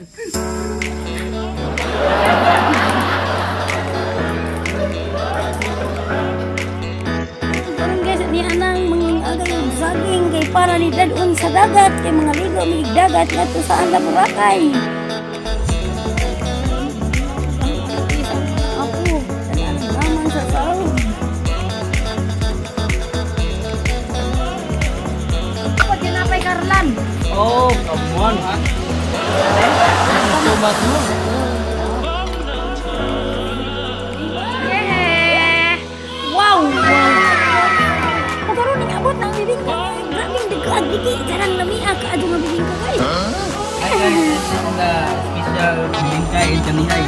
Karon guys, ni anang mangagay og saging kay para ni dadun sa dagat kay mga ligo mig dagat ngadto sa Anda Boracay. Ako, naman sa sahod. Pag ginapay Karlan. Oh, come on, ha? Tomat mo. Yeah! Wow! Pagkaroon ng abot ng bibingka. Grabing dagkag digi. Karang lamia ka adto nga bibingka kay. Ay, guys, ang special bingkay in kanihay.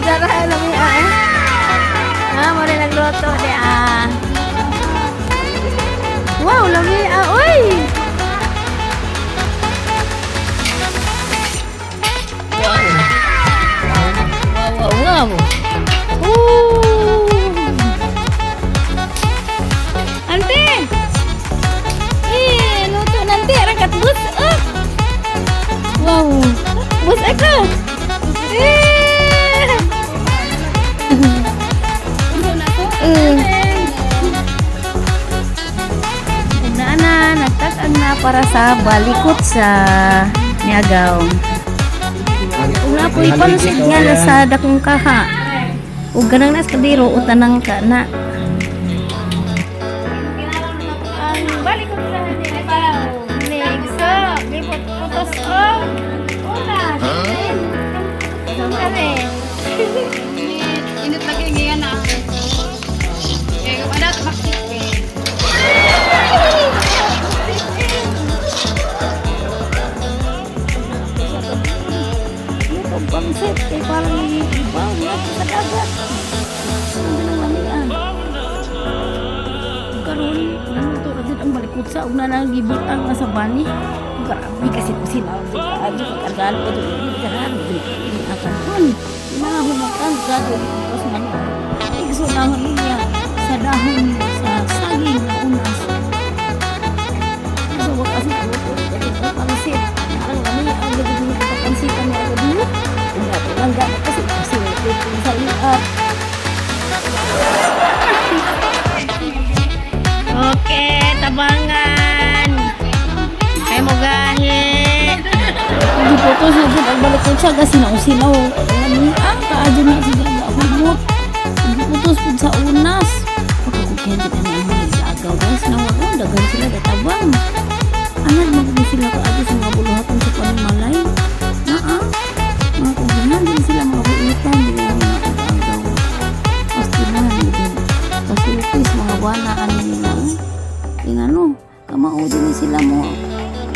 Dara lamia eh. Mo rin nagluto di ah. Wow, lamia. Uy! Wow. Ante. Luto nanti rakat bus. Wow. Bus ako. Nagtatag na para sa balikot sa Niagaw. Una po ipansit nga na sa dakong kaha. Ug ganang nas kadiro utanang ka na. Ang balikot sa Niagaw. Negso, lipot putos o. Una. Kare. Init lagi ngayon na. Eh, wala bakit Pangsit kay parang ibaw na sa dagat. Ang lamian. Karon namuto ra jud ang balikot sa ug na nagibutang nga sa bani. Grabe kasi ko sila ajo kagan ko dito grabe. Ini akan pun mahumatan gado terus man. Igso na niya sa dahon sa saging na unas. So wag kasi ko pangsit. Ang lamian ang gado ni pangsitan na gado. Langgan kasi dito sa iap. Okay, tabangan. Ay mo gahi. Di po to sa jud ang balik ko siya kasi sinaw. Ani ang kaadyo na siya gahubot. Di po to sa unas. Pagkukuhan kita na ang sa agaw guys na wala dagan sila databang. Anak magbi sila kaadyo sa mga buluhaton sa panimalay. Naa. Mga kugunan din sila mga buutan din ang mga agaw. Pastilan din. Pasilipis mga wanaan nila. Yung ano, kamao din sila mo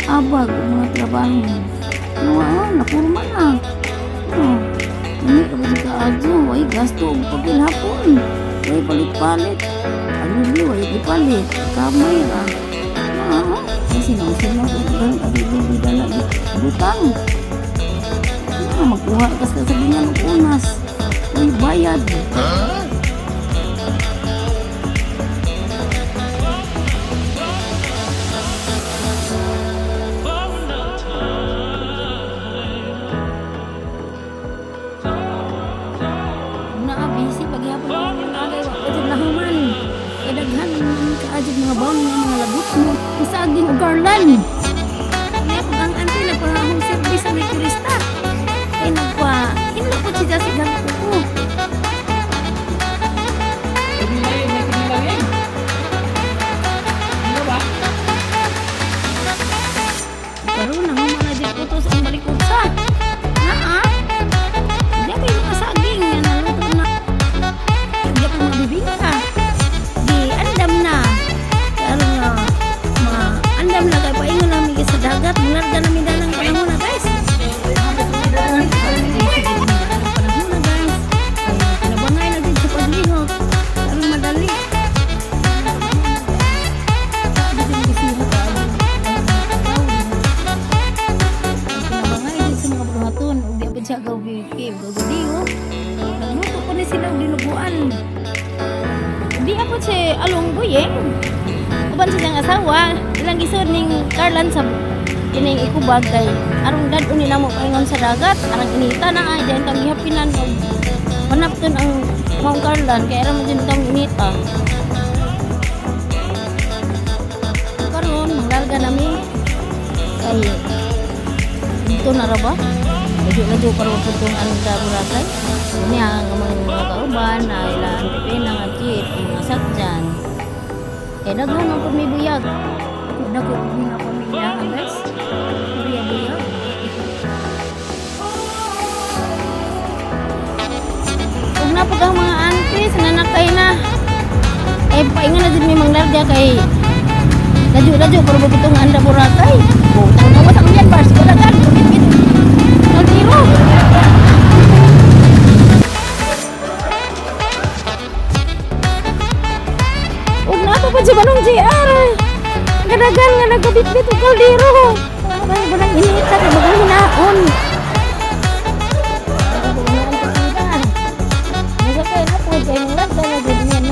abag mga trabaho. Napurma na. Hindi ka ba ka adyo? Way gasto ang pagkilhapon. Way palit-palit. Ano din, way ipalit. Kamay ra. Kasi sinaw-sinaw ang bidala butang. Magkuha ka sa sabihan ng unas. May bayad. Busy paghihapon ng agay wa pa jud nahuman. Kadaghan kaadjud mga bawon nga mga labot mo. Isaging og garland. Kaya pag ang auntie nagpa-home service sa may turista. Kaya hinlapot siya sa gagawin ko. Karoon na humana dyan putos ang balikot sa. Hindi ako yung kasaging. Naluto na. Hindi ako mabibingka. Di andam na. Karoon na. Andam na kayo. Paingon namin sa dagat. Mularga namin dalang panahon na guys. Pinabangay na din sa paglihok. Karoon madali. Siya gawin gawin nagluto ko ni sila dinuguan di ako si along buyeng uban silang asawa ilang gisod ning Karlan sa kining ikubag kay arong dad uni na mo paingon sa dagat arang inita na ay dahil tang gihapinan og panapton ang Mount Carlan kay aram din tang inita karon manglarga nami kay dito na ra ba medyo karon putong ang sa Boracay ini ang mga kauban na ilang pipina nga jeep mga sakyan kay daghan ang pumibuyag dako na pamilya guys buyag ug napag ang mga aunties nanakay na paingon na din may manglarga kay Laju pero begitu anda Boracay. Oh, tahu sang lian bars ko dagan. Bit. Tiro. Oh, napa pa si Manong JR? Gadagan nga nagabit-bit og kaldero. Ay, bunang inita kay bagang hinaon. Mga kay na po kay murag na gud niyan.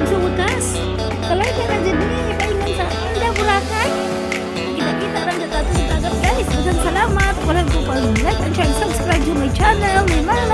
Sa wakas, kalay ka na dyan niya, ipaingan sa Anda, Boracay. Kita-kita lang sa tato sa dagat, guys. Magang salamat. Walang po pag-like and share and subscribe to my channel. May mga